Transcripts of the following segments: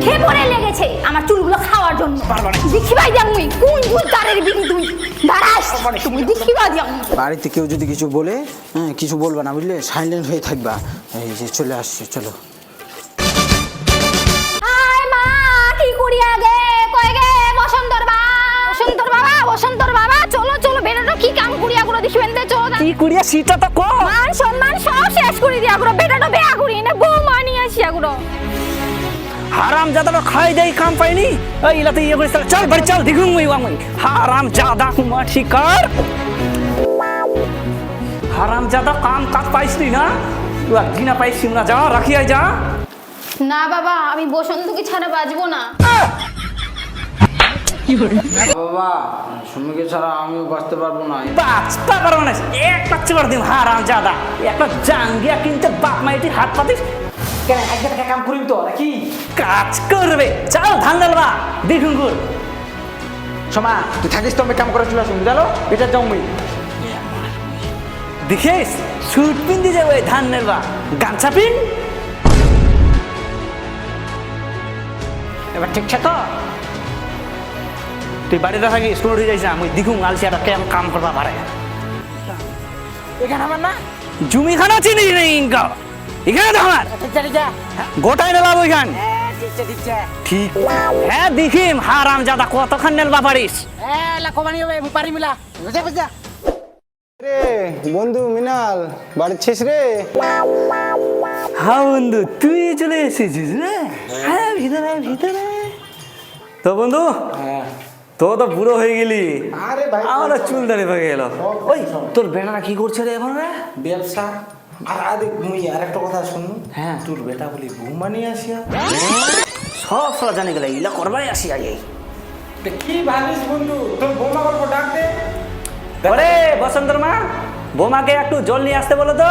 উঠে পড়ে লেগেছে আমার চুলগুলো খাওয়ার জন্য। দেখিবাই দিয়াম মুই কোন ভূতদারের বিনি তুই দাঁড়াস তুমি দেখিবা দিয়াম। বাড়িতে কেউ যদি কিছু বলে কিছু বলবা না বুঝলে, সাইলেন্ট হয়ে থাকবা। এই যে চলে আসছে, চলো। আয় মা কি করি আগে কই গে বসন্তর বাবা বসন্তর বাবা চলো চলো বেটাটা কি কাম করিয়া গুলো দেখিবেন দে চলো কি করিয়া সিটা তো কো মান সম্মান সব শেষ করে দিয়া গুলো বেটাটা বেয়া করি না বউ মানি আসিয়া গুলো হারাম জাদা খাই দেই কাম পাইনি এই ইলাতে ইয়ে করিস চল বাড়ি চল দেখুন মুই ওয়ামই হারাম জাদা কুমা ঠিকার হারাম জাদা কাম কাজ পাইছনি না তুই একদিনা পাইছিস না যা রাখি আই যা না বাবা আমি বসন্তকে ছাড়া বাঁচবো না। বাবা সুমিকে ছাড়া আমিও বাঁচতে পারবো না। বাঁচতে পারবো না একটা চিবার দিন হারাম জাদা একটা জাঙ্গিয়া কিনতে বাপ মাইটি হাত পাতিস কেন একদিন কাম করিম তো নাকি কাজ করবে চল ধান ডালবা দেখুন গুড় সোমা তুই থাকিস তো আমি কাম করে চলে আসুন বুঝালো, এটা যাও মুই। দেখিস সুট পিন্দি যাবে ধান নেলবা গামছা পিন এবার ঠিক তো তুই বাড়িতে থাকিস স্কুল উঠে যাইস আমি দেখুন আলসিয়াটা কেমন কাম করবা পারে এখানে আমার না জমি খানা চিনিস না ইনকা এখানে তো আমার গোটাই নেলাম ওইখান ঠিক হ্যাঁ দেখিম হারাম জাদা কতখান নেলবা পারিস রে বন্ধু মিনাল বাড়ি ছিস রে? হ্যাঁ বন্ধু তুই চলে এসেছিস রে হ্যাঁ ভিতরে ভিতরে তো বন্ধু তো তো বুড়ো হয়ে গেলি আরে ভাই আমার চুল দাঁড়িয়ে পেয়ে গেল ওই তোর বেটারা কি করছে রে এখন রে ব্যবসা। আর আরে মুই আর একটা কথা শুন, হ্যাঁ তোর বেটা বলি বৌমা নিয়ে আসিয়া সব সব জানি গেলে ইলা করবাই আসি আগে কি ভাবিস বন্ধু, তোর বৌমা গল্প ডাক দে। ওরে বসন্তর মা বৌমাকে একটু জল নিয়ে আসতে বলো তো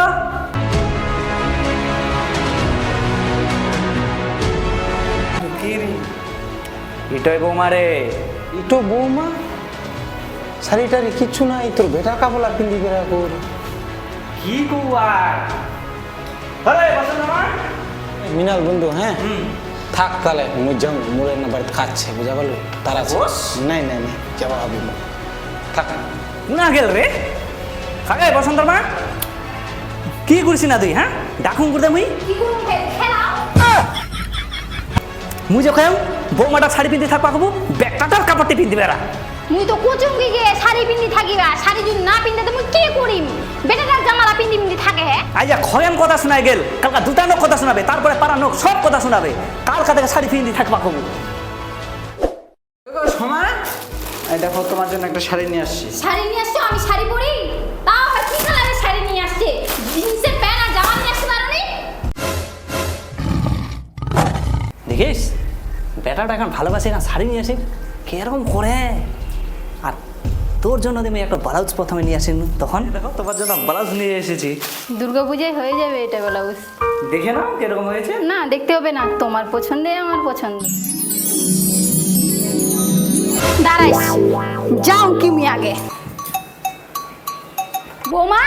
এটাই বৌমা রে ইটো বৌমা শাড়িটারি কিচ্ছু নাই, তোর বেটা কাপলা পিন্দি বেড়া কর। কি কুয়ার আরে বসন্তর মা মিনাল বন্ধু হ্যাঁ থাক তাহলে মুই যাও, মোর না বাড়িতে খাচ্ছে বুঝা পারলো তারা বস? নাই নাই নাই যাবো ভাবি থাক। না গেল রে খাগে বসন্তর মা কি করছি না তুই হ্যাঁ ডাকুন করতে মুই কি করুম খেলা মুই যখন বৌমাটা শাড়ি পিন্ধে থাকবা কবু ব্যাগটাটার কাপড়টি পিন্ধি বেড়া মুই তো কোচুঙ্গি গে শাড়ি পিন্দি থাকিবা, শাড়ি যদি না পিন্দে তো মুই কি করিম? বেটাটার জামালা পিন্দি পিন্দি থাকে হে আইয়া খয়াম কথা শোনাই গেল কালকা দুটা নোক কথা শোনাবে তারপরে পাড়া নোক সব কথা শোনাবে কালকা থেকে শাড়ি পিন্ধি থাকবা কবু সময় এই দেখো তোমার জন্য একটা শাড়ি নিয়ে আসছি। শাড়ি নিয়ে আসছো? আমি শাড়ি পরি? তাও আবার কি কালারের শাড়ি নিয়ে আসছে? জিন্সের প্যান্ট আর জামা নিয়ে আসতে পারোনি? দেখিস বেটাটা এখন ভালোবাসে এখন শাড়ি নিয়ে আসি কিরকম করে আর তোর জন্য আমি একটা ব্লাউজ প্রথমে নিয়ে আসিনি তখন দেখো তোমার জন্য ব্লাউজ নিয়ে এসেছি দুর্গাপূজায় হয়ে যাবে এটা ব্লাউজ। দেখে নাও কিরকম হয়েছে না দেখতে হবে না, তোমার পছন্দে আমার পছন্দ। দাঁড়াইস যাও তুমি আগে। বোমা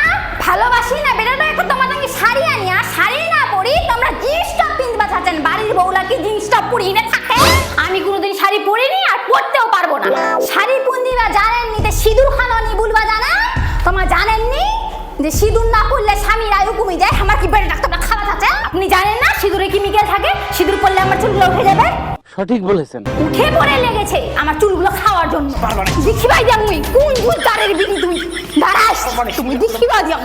ভালোবাসি না বেটাটা এখন তোমার নাকি শাড়ি আনিয়া শাড়ি না পরি তোমরা জিন্স টপ পিনবা চাচ্ছেন, বাড়ির বউলা কি জিন্স টপ পরি না থাকে? আমি কোনোদিন শাড়ি পরিনি আর পরতেও পারবো না। শাড়ি পুন্দিবা জানেননি যে সিঁদুর খানি বলবা জানা? তোমার জানেননি যে সিঁদুর না পরলে স্বামীর আয়ু কমে যায়? আমার কি বেটা ডাক্তারটা খারাপ আছে? আপনি জানেন না সিঁদুরে কেমিক্যাল থাকে, সিঁদুর পরলে আমার চুলগুলো উঠে যাবে? সঠিক বলেছেন। উঠে পড়ে লেগেছে আমার চুলগুলো খাওয়ার জন্য। দেখিবাই দিয়াম মুই কোন ভূতদারের বিনি তুই দাঁড়াস তুমি দেখিবা দিয়াম।